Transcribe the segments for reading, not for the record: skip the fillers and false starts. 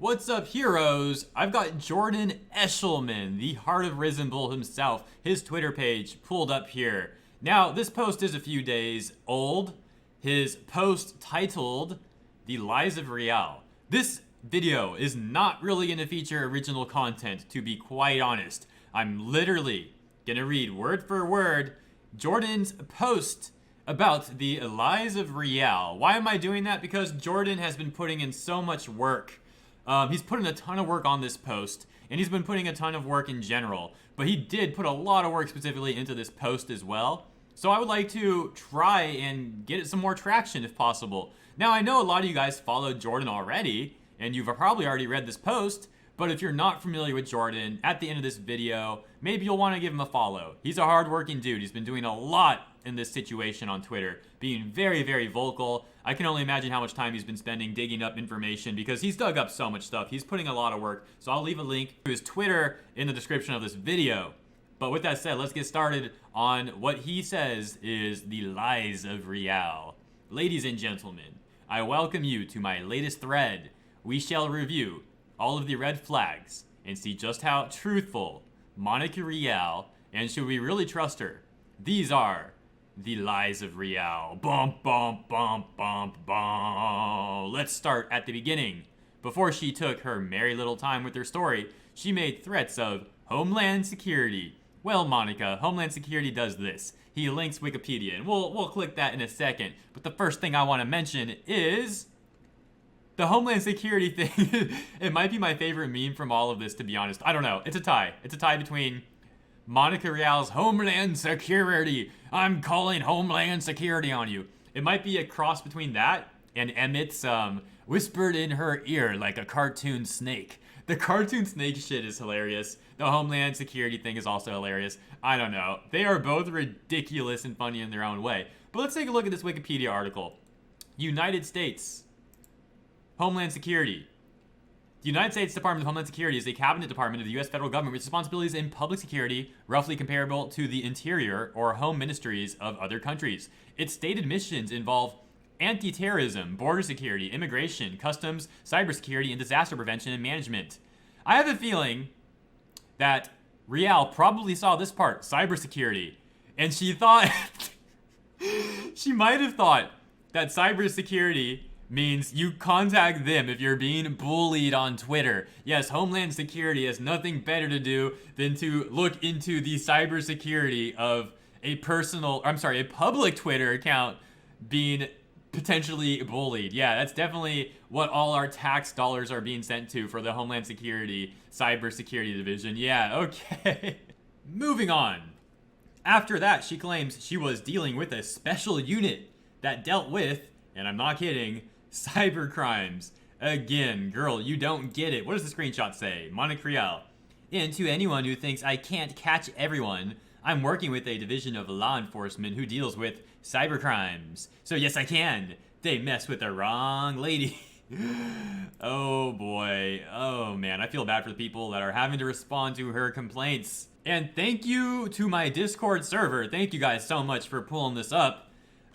What's up, heroes? I've got Jordan Eshelman, the Heart of Risen Bull himself, his Twitter page pulled up here. Now, this post is a few days old. His post titled, The Lies of Real. This video is not really going to feature original content, to be quite honest. I'm literally going to read word for word Jordan's post about the lies of Real. Why am I doing that? Because Jordan has been putting in so much work. He's put in a ton of work on this post, and he's been putting a ton of work in general. But he did put a lot of work specifically into this post as well. So I would like to try and get some more traction if possible. Now, I know a lot of you guys followed Jordan already, and you've probably already read this post. But if you're not familiar with Jordan, at the end of this video, maybe you'll want to give him a follow. He's a hardworking dude. He's been doing a lot in this situation on Twitter, being very, very vocal. I can only imagine how much time he's been spending digging up information because he's dug up so much stuff. He's putting a lot of work. So I'll leave a link to his Twitter in the description of this video. But with that said, let's get started on what he says is the lies of Real. Ladies and gentlemen, I welcome you to my latest thread. We shall review all of the red flags and see just how truthful Monica Real, and should we really trust her? These are the lies of Real. Bump, bump, bump, bump, bump. Let's start at the beginning. Before she took her merry little time with her story, she made threats of Homeland Security. Well, Monica, Homeland Security does this. He links Wikipedia, and we'll click that in a second. But the first thing I want to mention is the Homeland Security thing. It might be my favorite meme from all of this, to be honest. I don't know. It's a tie. It's a tie between Monica Real's Homeland Security. I'm calling Homeland Security on you. It might be a cross between that and Emmett's whispered in her ear like a cartoon snake. The cartoon snake shit is hilarious. The Homeland Security thing is also hilarious. I don't know. They are both ridiculous and funny in their own way. But let's take a look at this Wikipedia article. United States Homeland Security. The United States Department of Homeland Security is a cabinet department of the U.S. federal government with responsibilities in public security, roughly comparable to the interior or home ministries of other countries. Its stated missions involve anti-terrorism, border security, immigration, customs, cybersecurity, and disaster prevention and management. I have a feeling that Real probably saw this part, cybersecurity, and she thought, she might have thought that cybersecurity means you contact them if you're being bullied on Twitter. Yes, Homeland Security has nothing better to do than to look into the cybersecurity of a public Twitter account being potentially bullied. Yeah, that's definitely what all our tax dollars are being sent to for the Homeland Security cybersecurity division. Yeah, okay. Moving on. After that, she claims she was dealing with a special unit that dealt with, and I'm not kidding, cyber crimes. Again, girl, you don't get it. What does the screenshot say? Monica Real. And to anyone who thinks I can't catch everyone, I'm working with a division of law enforcement who deals with cyber crimes. So yes, I can. They mess with the wrong lady. Oh boy. Oh man, I feel bad for the people that are having to respond to her complaints. And thank you to my Discord server. Thank you guys so much for pulling this up.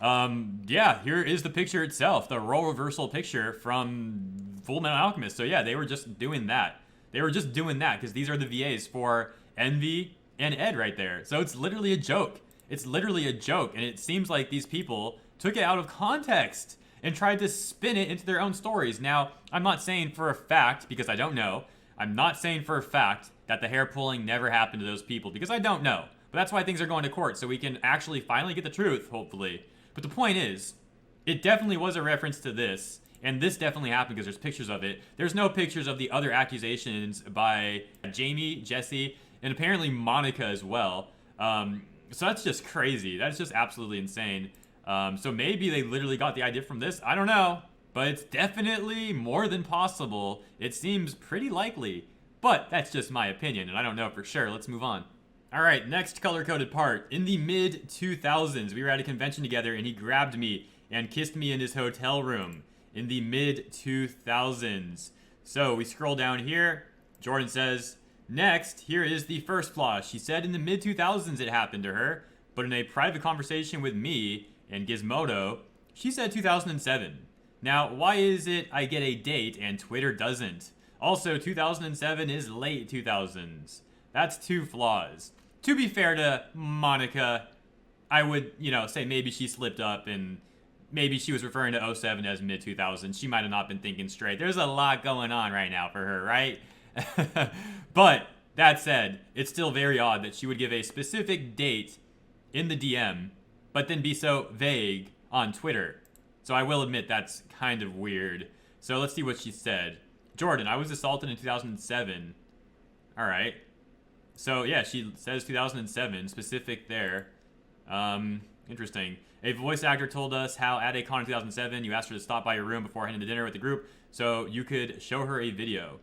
Yeah, here is the picture itself, the role reversal picture from Fullmetal Alchemist. So yeah, they were just doing that. They were just doing that because these are the VAs for Envy and Ed right there. So it's literally a joke. It's literally a joke, and it seems like these people took it out of context and tried to spin it into their own stories. Now, I'm not saying for a fact, because I don't know, I'm not saying for a fact that the hair pulling never happened to those people, because I don't know. But that's why things are going to court, so we can actually finally get the truth, hopefully. But the point is, it definitely was a reference to this, and this definitely happened because there's pictures of it. There's no pictures of the other accusations by Jamie, Jesse, and apparently Monica as well. So that's just crazy. That's just absolutely insane. So maybe they literally got the idea from this. I don't know, but it's definitely more than possible. It seems pretty likely, but that's just my opinion, and I don't know for sure. Let's move on. All right, next color-coded part. In the mid-2000s, we were at a convention together, and he grabbed me and kissed me in his hotel room. In the mid-2000s. So we scroll down here. Jordan says, next, here is the first flaw. She said in the mid-2000s it happened to her, but in a private conversation with me and Gizmodo, she said 2007. Now, why is it I get a date and Twitter doesn't? Also, 2007 is late 2000s. That's 2 flaws. To be fair to Monica, I would, say maybe she slipped up and maybe she was referring to 07 as mid-2000s. She might have not been thinking straight. There's a lot going on right now for her, right? But that said, it's still very odd that she would give a specific date in the DM, but then be so vague on Twitter. So I will admit that's kind of weird. So let's see what she said. Jordan, I was assaulted in 2007. All right. So yeah, she says 2007, specific there. Interesting. A voice actor told us how at a con in 2007, you asked her to stop by your room before heading to dinner with the group so you could show her a video.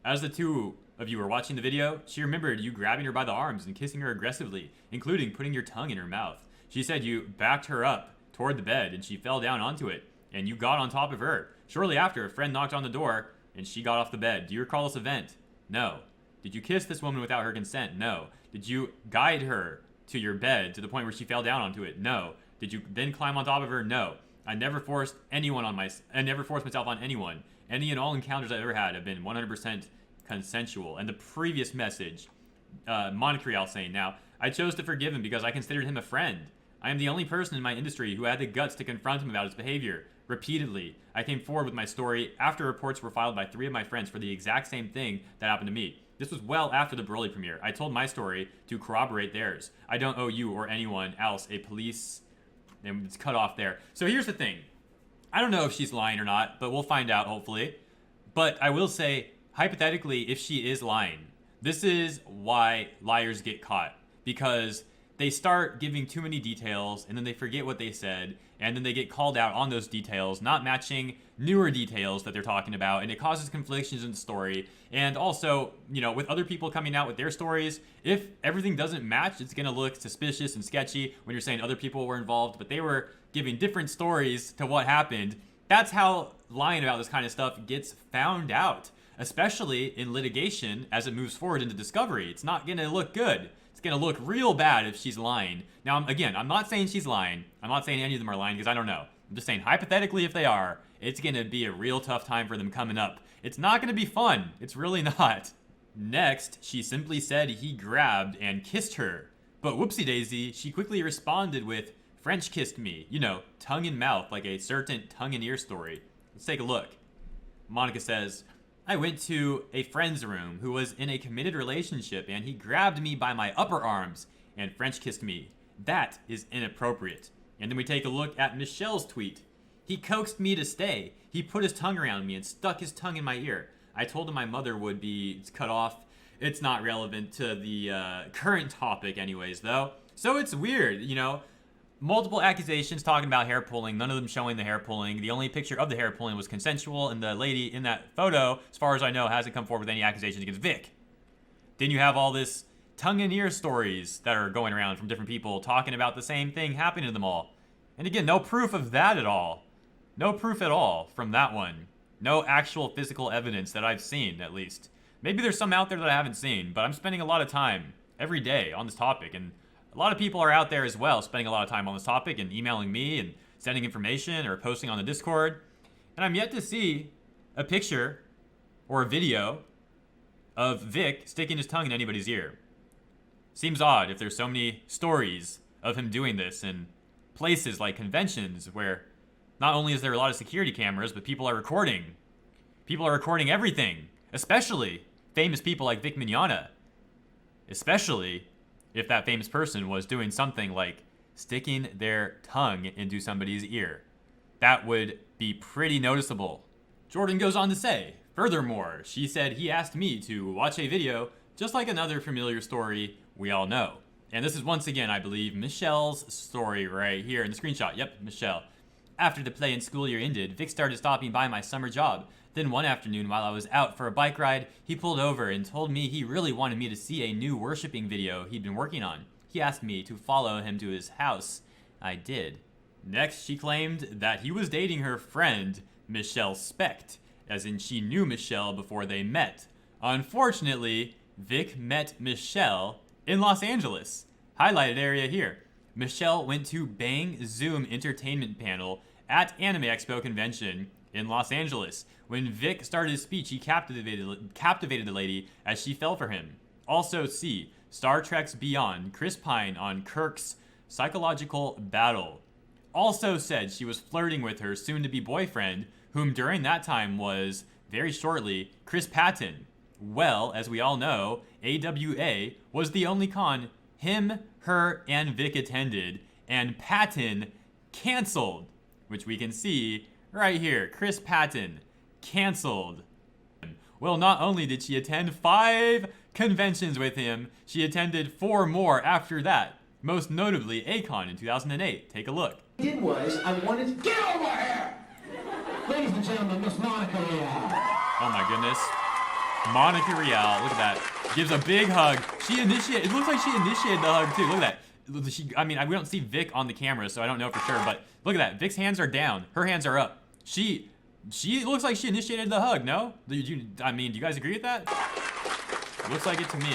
As the two of you were watching the video, she remembered you grabbing her by the arms and kissing her aggressively, including putting your tongue in her mouth. She said you backed her up toward the bed and she fell down onto it, and you got on top of her. Shortly after, a friend knocked on the door and she got off the bed. Do you recall this event? No. Did you kiss this woman without her consent? No. Did you guide her to your bed to the point where she fell down onto it? No. Did you then climb on top of her? No. I never forced myself on anyone. Any and all encounters I've ever had have been 100% consensual. And the previous message, Montreal saying, now, I chose to forgive him because I considered him a friend. I am the only person in my industry who had the guts to confront him about his behavior. Repeatedly, I came forward with my story after reports were filed by 3 of my friends for the exact same thing that happened to me. This was well after the Broly premiere. I told my story to corroborate theirs. I don't owe you or anyone else a police... And it's cut off there. So here's the thing. I don't know if she's lying or not, but we'll find out, hopefully. But I will say, hypothetically, if she is lying, this is why liars get caught. Because they start giving too many details, and then they forget what they said, and then they get called out on those details, not matching newer details that they're talking about, and it causes conflictions in the story. And also, with other people coming out with their stories, if everything doesn't match, it's going to look suspicious and sketchy when you're saying other people were involved, but they were giving different stories to what happened. That's how lying about this kind of stuff gets found out, especially in litigation as it moves forward into discovery. It's not going to look good. It's going to look real bad if she's lying. Now, again, I'm not saying she's lying. I'm not saying any of them are lying because I don't know. I'm just saying hypothetically if they are, it's going to be a real tough time for them coming up. It's not going to be fun. It's really not. Next, she simply said he grabbed and kissed her. But whoopsie daisy, she quickly responded with, French kissed me. Tongue in mouth, like a certain tongue in ear story. Let's take a look. Monica says, I went to a friend's room who was in a committed relationship and he grabbed me by my upper arms and French kissed me. That is inappropriate. And then we take a look at Michelle's tweet. He coaxed me to stay. He put his tongue around me and stuck his tongue in my ear. I told him my mother would be cut off. It's not relevant to the current topic anyways, though. So it's weird, Multiple accusations talking about hair pulling, none of them showing the hair pulling. The only picture of the hair pulling was consensual, and the lady in that photo, as far as I know, hasn't come forward with any accusations against Vic. Then you have all this tongue-in-ear stories that are going around from different people talking about the same thing happening to them all. And again, no proof of that at all. No proof at all from that one. No actual physical evidence that I've seen, at least. Maybe there's some out there that I haven't seen, but I'm spending a lot of time every day on this topic, and a lot of people are out there as well spending a lot of time on this topic and emailing me and sending information or posting on the Discord. And I'm yet to see a picture or a video of Vic sticking his tongue in anybody's ear. Seems odd if there's so many stories of him doing this in places like conventions where not only is there a lot of security cameras, but people are recording. People are recording everything, especially famous people like Vic Mignogna. Especially if that famous person was doing something like sticking their tongue into somebody's ear. That would be pretty noticeable. Jordan goes on to say, furthermore, she said he asked me to watch a video just like another familiar story we all know. And this is once again, I believe, Michelle's story right here in the screenshot. Yep, Michelle. After the play and school year ended, Vic started stopping by my summer job. Then one afternoon while I was out for a bike ride, he pulled over and told me he really wanted me to see a new worshiping video he'd been working on. He asked me to follow him to his house. I did. Next, she claimed that he was dating her friend, Michelle Specht, as in she knew Michelle before they met. Unfortunately, Vic met Michelle in Los Angeles. Highlighted area here. Michelle went to Bang Zoom Entertainment panel at Anime Expo convention in Los Angeles. When Vic started his speech, he captivated the lady as she fell for him. Also C, Star Trek's Beyond, Chris Pine on Kirk's psychological battle. Also said she was flirting with her soon-to-be boyfriend, whom during that time was, very shortly, Chris Patton. Well, as we all know, AWA was the only con him, her, and Vic attended, and Patton canceled, which we can see right here. Chris Patton canceled. Well, not only did she attend 5 conventions with him, she attended 4 more after that, most notably ACON in 2008. Take a look. What I did was, I wanted to get over here! Ladies and gentlemen, Miss Monica Real. Oh my goodness. Monica Real, look at that. Gives a big hug. It looks like she initiated the hug too. Look at that. We don't see Vic on the camera, so I don't know for sure, but look at that. Vic's hands are down. Her hands are up. She looks like she initiated the hug, no? Do you guys agree with that? Looks like it to me.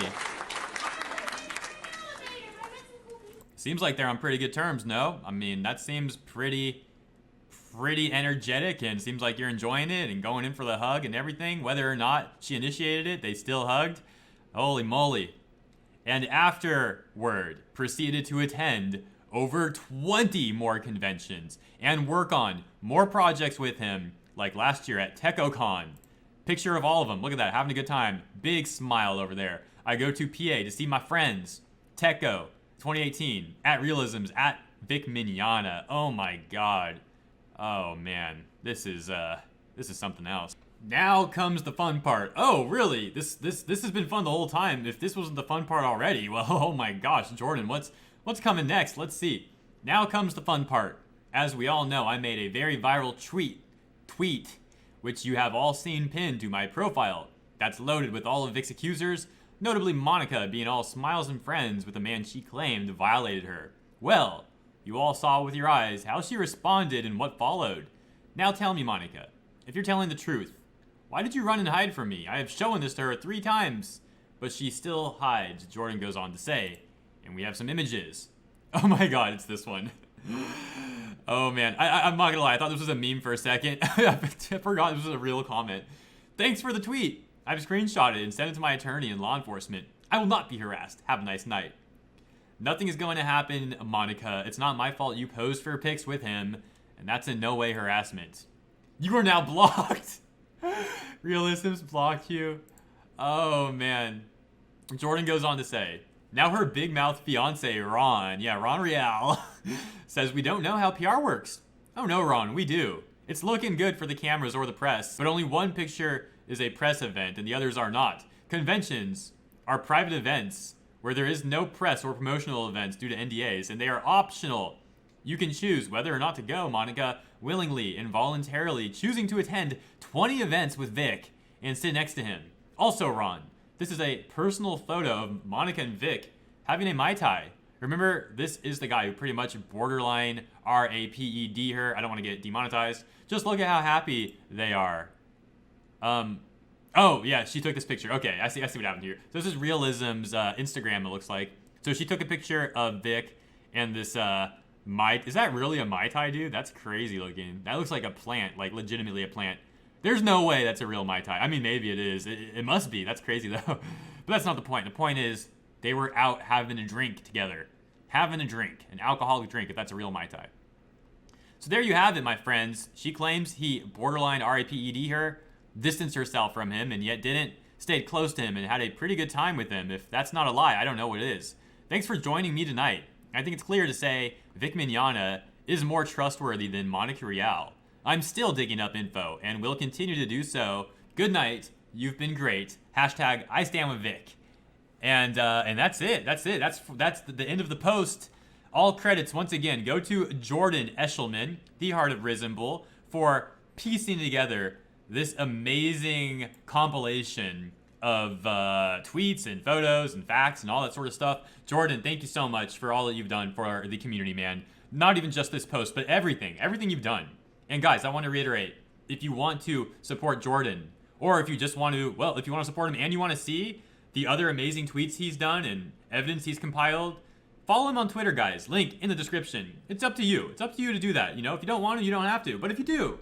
Seems like they're on pretty good terms, no? I mean, that seems pretty energetic, and seems like you're enjoying it and going in for the hug and everything. Whether or not she initiated it, they still hugged. Holy moly. And afterward, proceeded to attend over 20 more conventions and work on more projects with him, like last year at TechoCon. Picture of all of them. Look at that, having a good time. Big smile over there. I go to PA to see my friends. Techo 2018 at Realisms at Vic Mignogna. Oh my god. Oh man, this is something else. Now comes the fun part. Oh really? This has been fun the whole time. If this wasn't the fun part already, well, oh my gosh, Jordan, what's coming next? Let's see. Now comes the fun part. As we all know, I made a very viral tweet, which you have all seen pinned to my profile. That's loaded with all of Vic's accusers, notably Monica being all smiles and friends with a man she claimed violated her. Well, you all saw with your eyes how she responded and what followed. Now tell me, Monica, if you're telling the truth, why did you run and hide from me? I have shown this to her 3 times, but she still hides, Jordan goes on to say. And we have some images. Oh my god, it's this one. Oh man, I'm not gonna lie, I thought this was a meme for a second. I forgot this was a real comment. Thanks for the tweet. I've screenshot it and sent it to my attorney and law enforcement. I will not be harassed. Have a nice night. Nothing is going to happen, Monica. It's not my fault you posed for pics with him, and that's in no way harassment. You are now blocked. Realisms blocked you. Oh man. Jordan goes on to say, now her big mouth fiance, Ron, Ron Real, says we don't know how PR works. Oh no, Ron, we do. It's looking good for the cameras or the press, but only one picture is a press event and the others are not. Conventions are private events where there is no press or promotional events due to NDAs, and they are optional. You can choose whether or not to go, Monica, willingly and voluntarily choosing to attend 20 events with Vic and sit next to him. Also, Ron, this is a personal photo of Monica and Vic having a Mai Tai. Remember, this is the guy who pretty much borderline RAPED her. I don't want to get demonetized. Just look at how happy they are. Oh, yeah, she took this picture. Okay, I see what happened here. So this is Realism's Instagram, it looks like. So she took a picture of Vic and this, is that really a Mai Tai, dude? That's crazy looking. That looks like a plant, like legitimately a plant. There's no way that's a real Mai Tai. I mean, maybe it is. It must be. That's crazy, though. But that's not the point. The point is, they were out having a drink together. Having a drink, an alcoholic drink, if that's a real Mai Tai. So there you have it, my friends. She claims he borderline RAPED her, distanced herself from him, and yet didn't. Stayed close to him and had a pretty good time with him. If that's not a lie, I don't know what is. Thanks for joining me tonight. I think it's clear to say Vic Mignogna is more trustworthy than Monica Real. I'm still digging up info and will continue to do so. Good night. You've been great. Hashtag IStandWithVic. And that's it. That's the end of the post. All credits, once again, go to Jordan Eshelman, the Heart of Risen Bull, for piecing together this amazing compilation of tweets and photos and facts and all that sort of stuff. Jordan, thank you so much for all that you've done for the community, man. Not even just this post, but everything you've done. And guys, I want to reiterate, if you want to support Jordan, or if you just want to, well, if you want to support him and you want to see the other amazing tweets he's done and evidence he's compiled, follow him on Twitter, guys. Link in the description. It's up to you. It's up to you to do that. You know, if you don't want to, you don't have to. But if you do,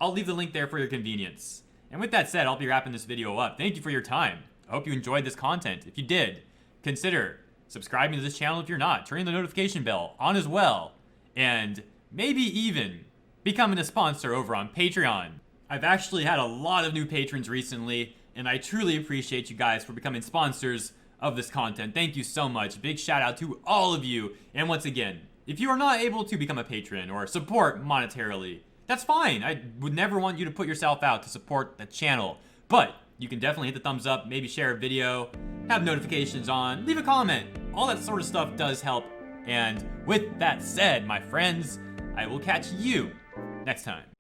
I'll leave the link there for your convenience. And with that said, I'll be wrapping this video up. Thank you for your time. I hope you enjoyed this content. If you did, consider subscribing to this channel if you're not, turning the notification bell on as well, and maybe even becoming a sponsor over on Patreon. I've actually had a lot of new patrons recently, and I truly appreciate you guys for becoming sponsors of this content. Thank you so much. Big shout out to all of you. And once again, if you are not able to become a patron or support monetarily, that's fine. I would never want you to put yourself out to support the channel, but you can definitely hit the thumbs up, maybe share a video, have notifications on, leave a comment. All that sort of stuff does help. And with that said, my friends, I will catch you next time.